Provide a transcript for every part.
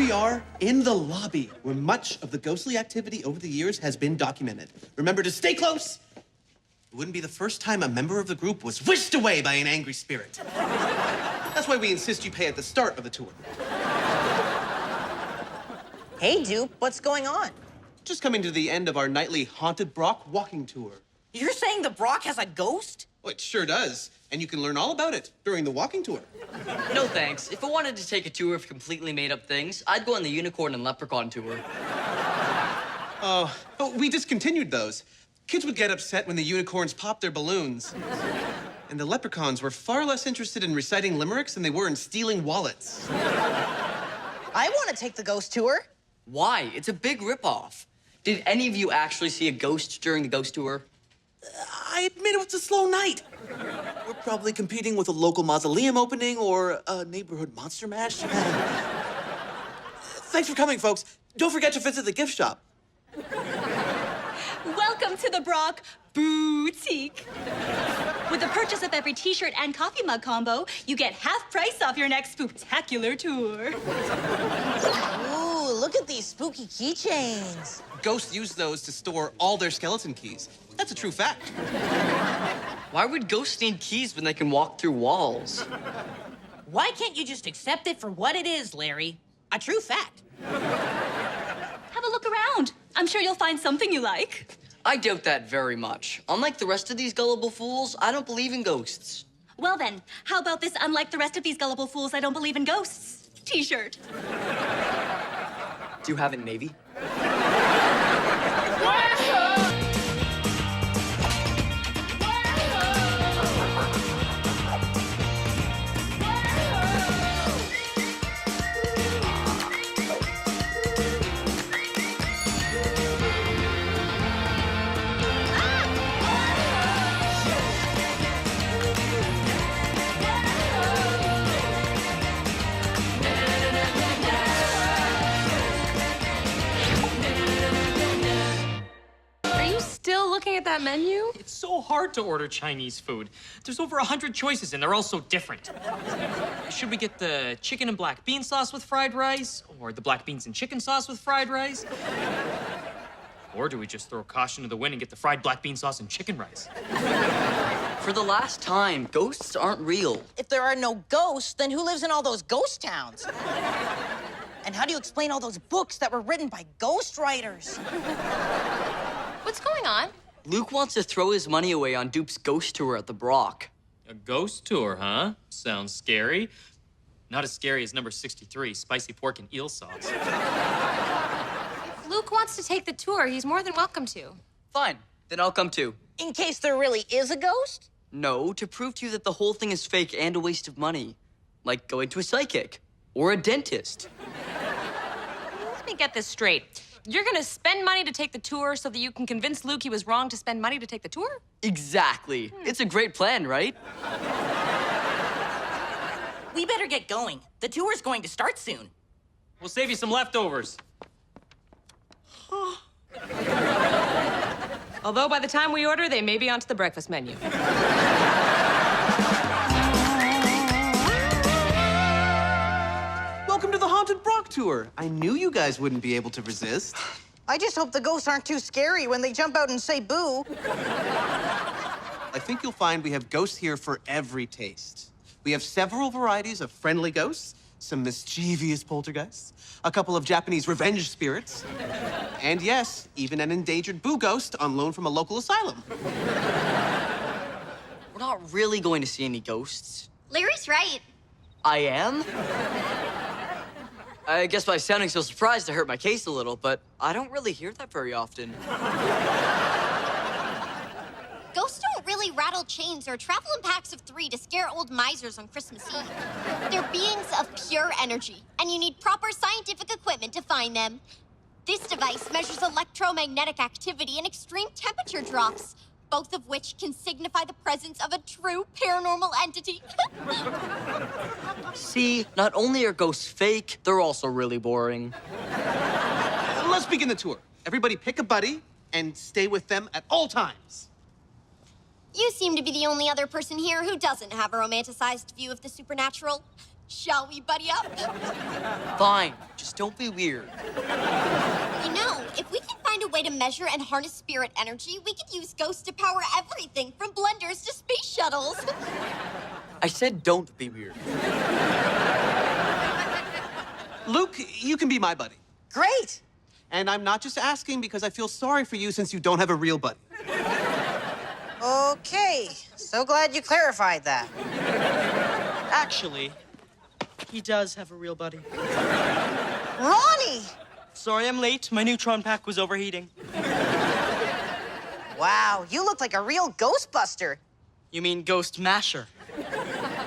we are in the lobby, where much of the ghostly activity over the years has been documented. Remember to stay close. It wouldn't be the first time a member of the group was whisked away by an angry spirit. That's why we insist you pay at the start of the tour. Hey, Doop, what's going on? Just coming to the end of our nightly Haunted Brock walking tour. You're saying the Brock has a ghost? Well, it sure does. And you can learn all about it during the walking tour. No thanks. If I wanted to take a tour of completely made-up things, I'd go on the Unicorn and Leprechaun tour. Oh, we discontinued those. Kids would get upset when the unicorns popped their balloons. And the leprechauns were far less interested in reciting limericks than they were in stealing wallets. I want to take the ghost tour. Why? It's a big ripoff. Did any of you actually see a ghost during the ghost tour? I admit it was a slow night. We're probably competing with a local mausoleum opening or a neighborhood monster mash. Thanks for coming, folks. Don't forget to visit the gift shop. Welcome to the Brock Boutique. With the purchase of every t-shirt and coffee mug combo, you get half price off your next spooktacular tour. Ooh, look at these spooky keychains. Ghosts use those to store all their skeleton keys. That's a true fact. Why would ghosts need keys when they can walk through walls? Why can't you just accept it for what it is, Larry? A true fact. Have a look around. I'm sure you'll find something you like. I doubt that very much. Unlike the rest of these gullible fools, I don't believe in ghosts. Well then, how about this unlike the rest of these gullible fools I don't believe in ghosts t-shirt? Do you have it in navy? Looking at that menu? It's so hard to order Chinese food. There's over 100 choices, and they're all so different. Should we get the chicken and black bean sauce with fried rice? Or the black beans and chicken sauce with fried rice? Or do we just throw caution to the wind and get the fried black bean sauce and chicken rice? For the last time, ghosts aren't real. If there are no ghosts, then who lives in all those ghost towns? And how do you explain all those books that were written by ghost writers? What's going on? Luke wants to throw his money away on Doop's ghost tour at the Brock. A ghost tour, huh? Sounds scary. Not as scary as number 63, spicy pork and eel sauce. If Luke wants to take the tour, he's more than welcome to. Fine, then I'll come too. In case there really is a ghost? No, to prove to you that the whole thing is fake and a waste of money. Like going to a psychic or a dentist. Let me get this straight. You're gonna spend money to take the tour so that you can convince Luke he was wrong to spend money to take the tour? Exactly. It's a great plan, right? We better get going. The tour's going to start soon. We'll save you some leftovers. Although by the time we order, they may be onto the breakfast menu. Welcome to the Haunted Brock tour. I knew you guys wouldn't be able to resist. I just hope the ghosts aren't too scary when they jump out and say boo. I think you'll find we have ghosts here for every taste. We have several varieties of friendly ghosts, some mischievous poltergeists, a couple of Japanese revenge spirits, and yes, even an endangered boo ghost on loan from a local asylum. We're not really going to see any ghosts. Larry's right. I am? I guess by sounding so surprised, I hurt my case a little, but I don't really hear that very often. Ghosts don't really rattle chains or travel in packs of 3 to scare old misers on Christmas Eve. They're beings of pure energy, and you need proper scientific equipment to find them. This device measures electromagnetic activity and extreme temperature drops, both of which can signify the presence of a true paranormal entity. See, not only are ghosts fake, they're also really boring. Let's begin the tour. Everybody pick a buddy and stay with them at all times. You seem to be the only other person here who doesn't have a romanticized view of the supernatural. Shall we buddy up? Fine, just don't be weird. You know, if we can find a way to measure and harness spirit energy, we could use ghosts to power everything from blenders to space shuttles. I said don't be weird. Luke, you can be my buddy. Great. And I'm not just asking because I feel sorry for you since you don't have a real buddy. Okay, so glad you clarified that. Actually, he does have a real buddy. Ronnie! Sorry I'm late. My neutron pack was overheating. Wow, you look like a real Ghostbuster. You mean ghost masher?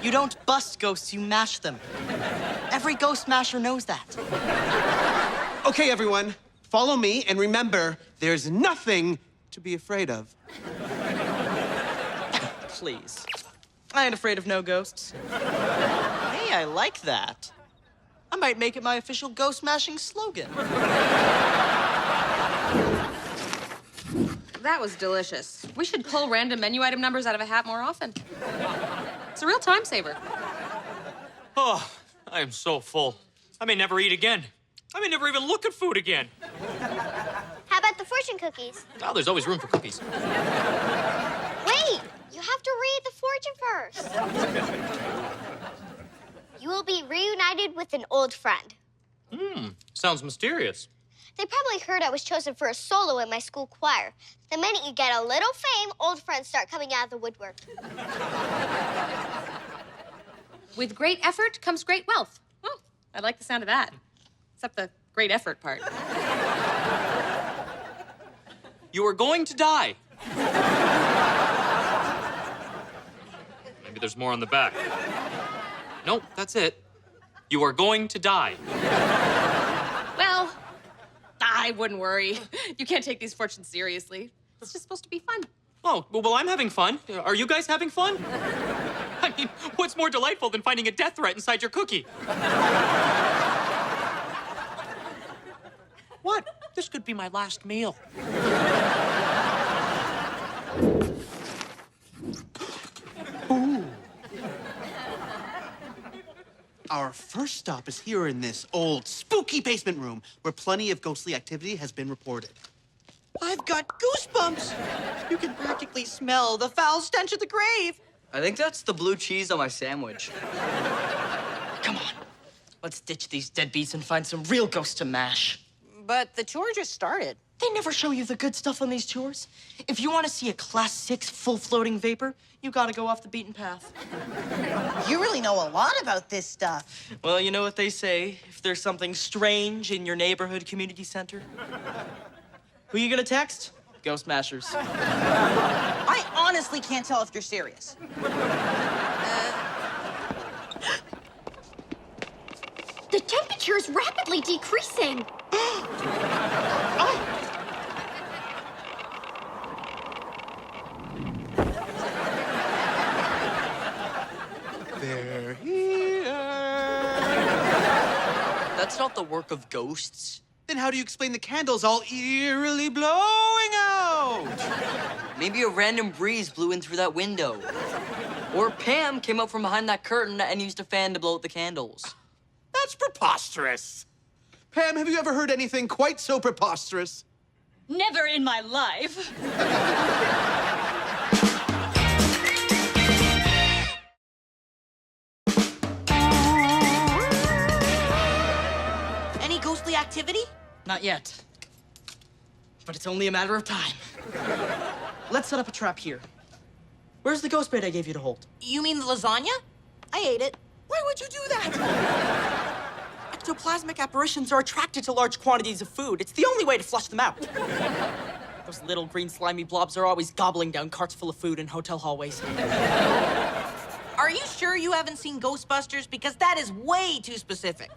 You don't bust ghosts, you mash them. Every ghost masher knows that. Okay, everyone, follow me and remember, there's nothing to be afraid of. Please. I ain't afraid of no ghosts. Hey, I like that. I might make it my official ghost mashing slogan. That was delicious. We should pull random menu item numbers out of a hat more often. It's a real time saver. Oh, I am so full. I may never eat again. I may never even look at food again. How about the fortune cookies? Oh, there's always room for cookies. Wait! You have to read the fortune first. You will be reunited with an old friend. Sounds mysterious. They probably heard I was chosen for a solo in my school choir. The minute you get a little fame, old friends start coming out of the woodwork. With great effort comes great wealth. Oh, I like the sound of that. Except the great effort part. You are going to die. Maybe there's more on the back. Nope, that's it. You are going to die. Well, I wouldn't worry. You can't take these fortunes seriously. It's just supposed to be fun. Oh, well, I'm having fun. Are you guys having fun? I mean, what's more delightful than finding a death threat inside your cookie? What? This could be my last meal. Our first stop is here in this old, spooky basement room where plenty of ghostly activity has been reported. I've got goosebumps. You can practically smell the foul stench of the grave. I think that's the blue cheese on my sandwich. Come on. Let's ditch these deadbeats and find some real ghosts to mash. But the tour just started. They never show you the good stuff on these tours. If you want to see a Class 6 full-floating vapor, you gotta go off the beaten path. You really know a lot about this stuff. Well, you know what they say, if there's something strange in your neighborhood community center. Who you gonna text? Ghost mashers. I honestly can't tell if you're serious. The temperature is rapidly decreasing. They're here. That's not the work of ghosts. Then how do you explain the candles all eerily blowing out? Maybe a random breeze blew in through that window. Or Pam came up from behind that curtain and used a fan to blow out the candles. That's preposterous. Pam, have you ever heard anything quite so preposterous? Never in my life. Any ghostly activity? Not yet. But it's only a matter of time. Let's set up a trap here. Where's the ghost bait I gave you to hold? You mean the lasagna? I ate it. Why would you do that? Ectoplasmic apparitions are attracted to large quantities of food. It's the only way to flush them out. Those little green slimy blobs are always gobbling down carts full of food in hotel hallways. Are you sure you haven't seen Ghostbusters? Because that is way too specific.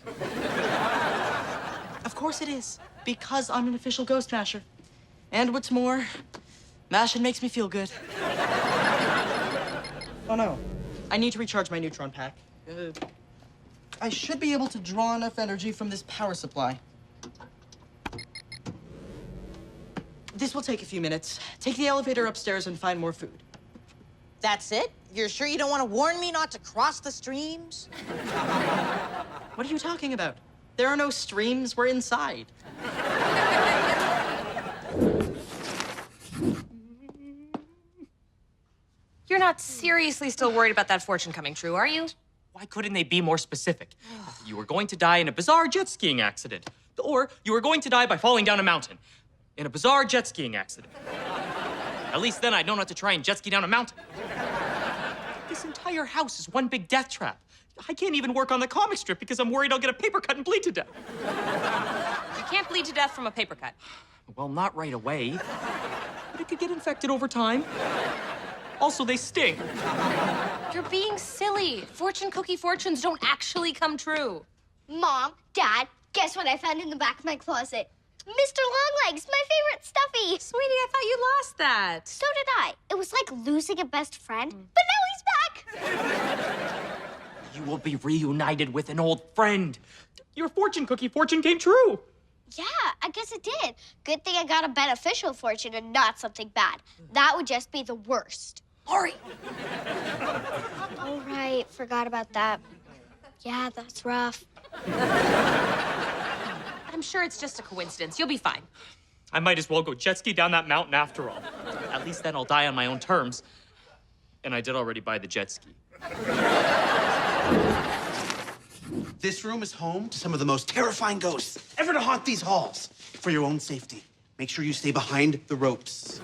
Of course it is, because I'm an official ghost masher. And what's more, mashing makes me feel good. Oh no, I need to recharge my neutron pack. I should be able to draw enough energy from this power supply. This will take a few minutes. Take the elevator upstairs and find more food. That's it? You're sure you don't want to warn me not to cross the streams? What are you talking about? There are no streams. We're inside. You're not seriously still worried about that fortune coming true, are you? Why couldn't they be more specific? You were going to die in a bizarre jet skiing accident. Or you were going to die by falling down a mountain in a bizarre jet skiing accident. At least then I'd know not to try and jet ski down a mountain. This entire house is one big death trap. I can't even work on the comic strip because I'm worried I'll get a paper cut and bleed to death. You can't bleed to death from a paper cut. Well, not right away. But it could get infected over time. Also, they sting. You're being silly. Fortune cookie fortunes don't actually come true. Mom, Dad, guess what I found in the back of my closet? Mr. Longlegs, my favorite stuffy. Sweetie, I thought you lost that. So did I. It was like losing a best friend, but now he's back. You will be reunited with an old friend. Your fortune cookie fortune came true. Yeah, I guess it did. Good thing I got a beneficial fortune and not something bad. That would just be the worst. Lori. All right, forgot about that. Yeah, that's rough. I'm sure it's just a coincidence. You'll be fine. I might as well go jet ski down that mountain after all. At least then I'll die on my own terms. And I did already buy the jet ski. This room is home to some of the most terrifying ghosts ever to haunt these halls. For your own safety, make sure you stay behind the ropes.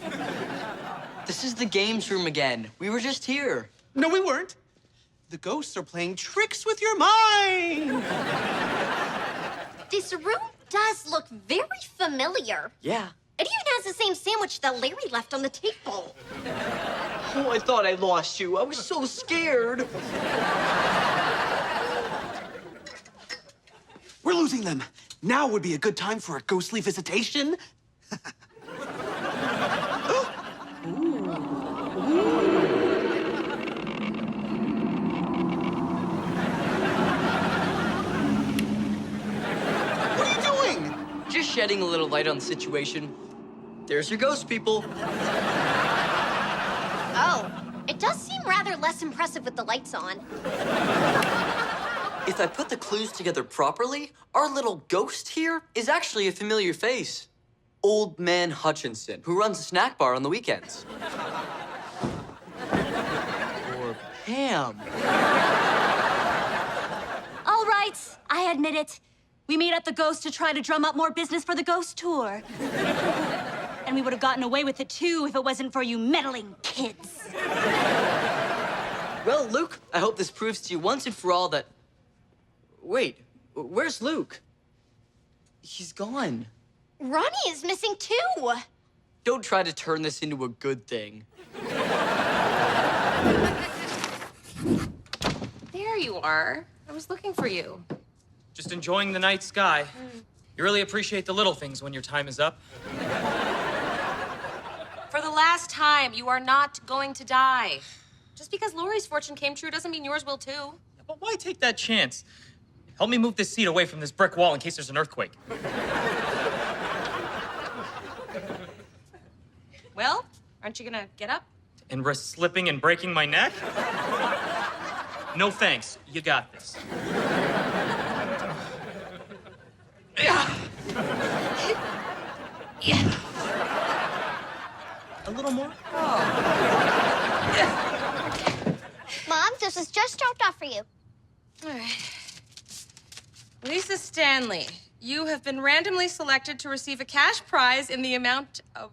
This is the games room again. We were just here. No, we weren't. The ghosts are playing tricks with your mind. This room does look very familiar. Yeah. It even has the same sandwich that Larry left on the table. Oh, I thought I lost you. I was so scared. We're losing them. Now would be a good time for a ghostly visitation. What are you doing? Just shedding a little light on the situation. There's your ghost people. Oh, it does seem rather less impressive with the lights on. If I put the clues together properly, our little ghost here is actually a familiar face. Old Man Hutchinson, who runs a snack bar on the weekends. Or Pam. All right, I admit it. We made up the ghost to try to drum up more business for the ghost tour. And we would have gotten away with it too if it wasn't for you meddling kids. Well, Luke, I hope this proves to you once and for all that... Wait, where's Luke? He's gone. Ronnie is missing too. Don't try to turn this into a good thing. There you are. I was looking for you. Just enjoying the night sky. You really appreciate the little things when your time is up. For the last time, you are not going to die. Just because Lori's fortune came true doesn't mean yours will too. But why take that chance? Help me move this seat away from this brick wall in case there's an earthquake. Well, aren't you gonna get up? And risk slipping and breaking my neck? No thanks. You got this. A little more? Mom, this was just dropped off for you. All right. Lisa Stanley, you have been randomly selected to receive a cash prize in the amount of...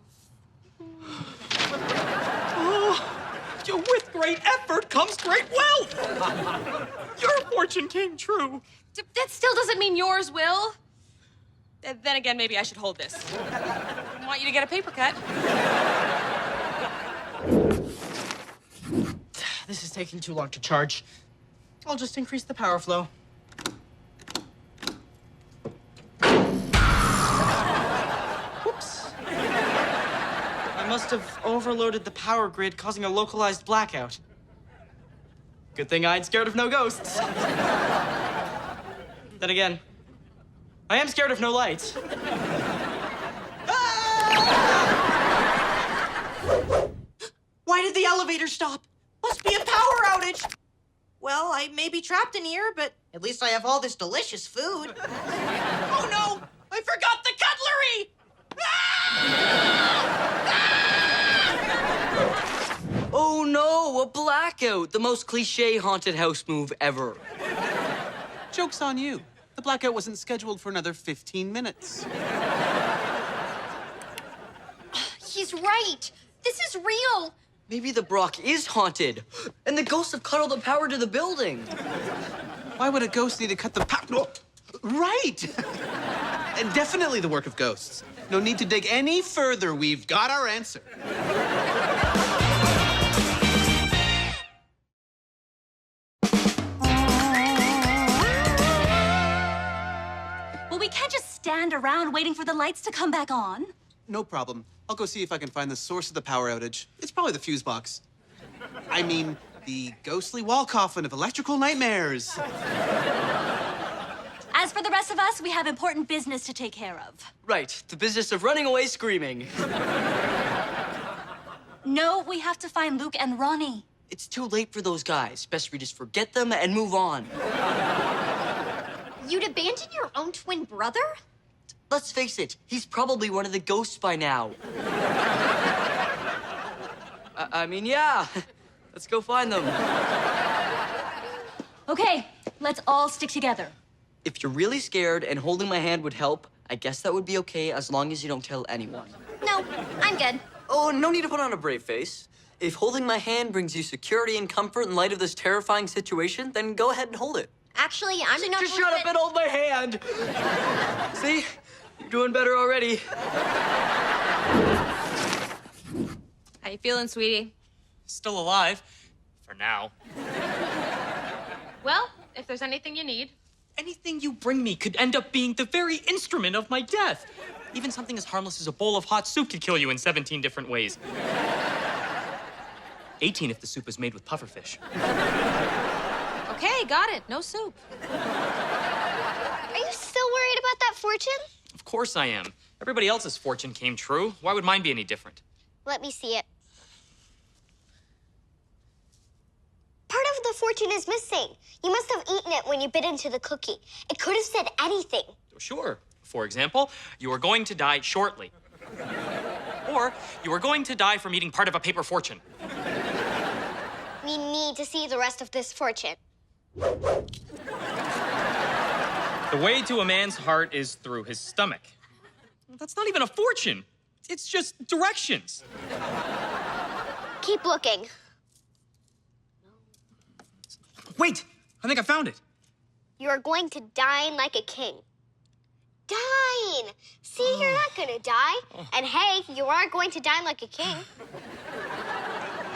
With great effort comes great wealth! Your fortune came true. That still doesn't mean yours will. Then again, maybe I should hold this. I want you to get a paper cut. This is taking too long to charge. I'll just increase the power flow. Whoops. I must have overloaded the power grid, causing a localized blackout. Good thing I ain't scared of no ghosts. Then again, I am scared of no lights. Ah! Why did the elevator stop? What must be a power outage. Well, I may be trapped in here, but at least I have all this delicious food. Oh no! I forgot the cutlery! Oh no, a blackout! The most cliche haunted house move ever. Joke's on you. The blackout wasn't scheduled for another 15 minutes. He's right. This is real. Maybe the Brock is haunted, and the ghosts have cut all the power to the building. Why would a ghost need to cut the power? Oh, right! And definitely the work of ghosts. No need to dig any further. We've got our answer. Well, we can't just stand around waiting for the lights to come back on. No problem. I'll go see if I can find the source of the power outage. It's probably the fuse box. I mean, the ghostly wall coffin of electrical nightmares. As for the rest of us, we have important business to take care of. Right, the business of running away screaming. No, we have to find Luke and Ronnie. It's too late for those guys. Best we just forget them and move on. You'd abandon your own twin brother? Let's face it, he's probably one of the ghosts by now. I mean, yeah. Let's go find them. Okay, let's all stick together. If you're really scared and holding my hand would help, I guess that would be okay as long as you don't tell anyone. No, I'm good. Oh, no need to put on a brave face. If holding my hand brings you security and comfort in light of this terrifying situation, then go ahead and hold it. Actually, I'm not. Just shut up and hold my hand. See? You're doing better already. How you feeling, sweetie? Still alive. For now. Well, if there's anything you need. Anything you bring me could end up being the very instrument of my death. Even something as harmless as a bowl of hot soup could kill you in 17 different ways. 18 if the soup is made with pufferfish. Okay, got it. No soup. Are you still worried about that fortune? Of course I am. Everybody else's fortune came true. Why would mine be any different? Let me see it. Part of the fortune is missing. You must have eaten it when you bit into the cookie. It could have said anything. Sure. For example, you are going to die shortly. Or you are going to die from eating part of a paper fortune. We need to see the rest of this fortune. The way to a man's heart is through his stomach. That's not even a fortune. It's just directions. Keep looking. Wait, I think I found it. You are going to dine like a king. Dine! See, you're not gonna die. And hey, you are going to dine like a king.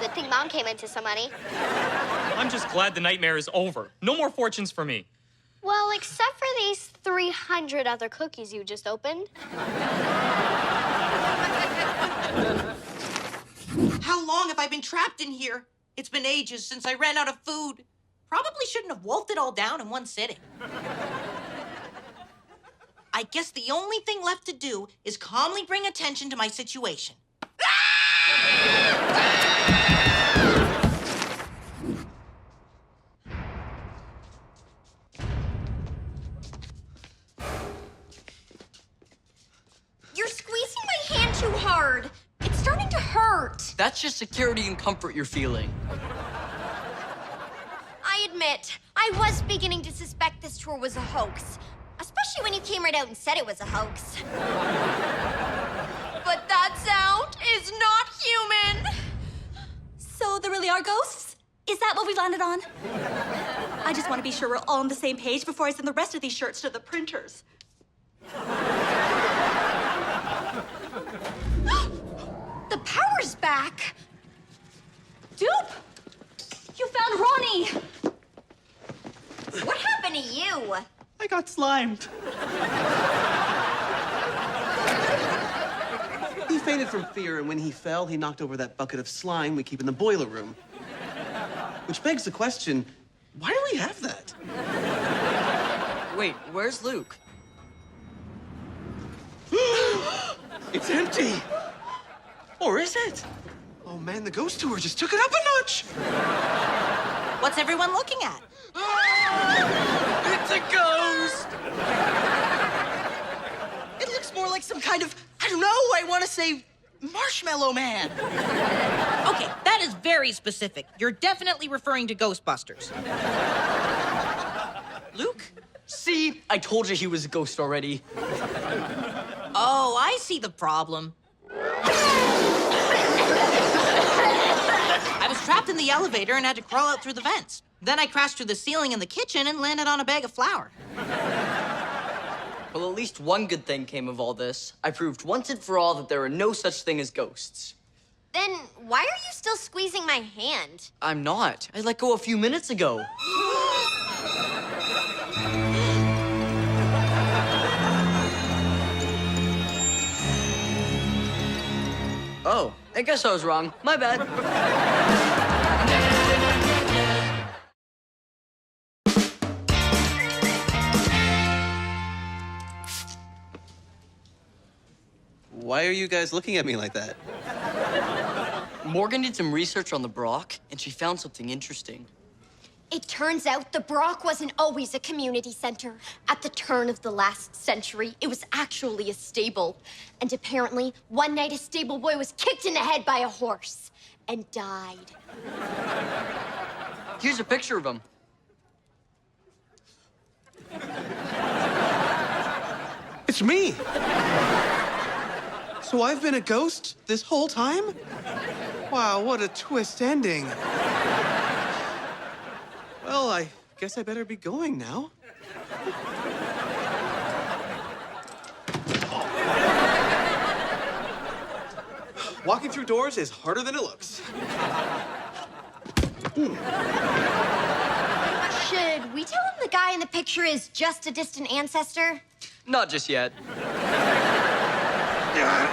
Good thing Mom came into some money. I'm just glad the nightmare is over. No more fortunes for me. Well, except for these 300 other cookies you just opened. How long have I been trapped in here? It's been ages since I ran out of food. Probably shouldn't have wolfed it all down in one sitting. I guess the only thing left to do is calmly bring attention to my situation. You're squeezing my hand too hard. It's starting to hurt. That's just security and comfort you're feeling. I admit, I was beginning to suspect this tour was a hoax. Especially when you came right out and said it was a hoax. But that sound is not human. So there really are ghosts? Is that what we landed on? I just want to be sure we're all on the same page before I send the rest of these shirts to the printers. The power's back. Doop! You found Ronnie! What happened to you? I got slimed. He fainted from fear, and when he fell, he knocked over that bucket of slime we keep in the boiler room. Which begs the question, why do we have that? Wait, where's Luke? It's empty. Or is it? Oh man, the ghost tour just took it up a notch. What's everyone looking at? It's a ghost! It looks more like some kind of, I don't know, I want to say Marshmallow Man. Okay, that is very specific. You're definitely referring to Ghostbusters. Luke? See? I told you he was a ghost already. Oh, I see the problem. I was trapped in the elevator and had to crawl out through the vents. Then I crashed through the ceiling in the kitchen and landed on a bag of flour. Well, at least one good thing came of all this. I proved once and for all that there are no such thing as ghosts. Then why are you still squeezing my hand? I'm not. I let go a few minutes ago. Oh, I guess I was wrong. My bad. Why are you guys looking at me like that? Morgan did some research on the Brock, and she found something interesting. It turns out the Brock wasn't always a community center. At the turn of the last century, it was actually a stable. And apparently, one night a stable boy was kicked in the head by a horse and died. Here's a picture of him. It's me! So I've been a ghost this whole time? Wow, what a twist ending. Well, I guess I better be going now. Walking through doors is harder than it looks. Should we tell him the guy in the picture is just a distant ancestor? Not just yet. Yeah.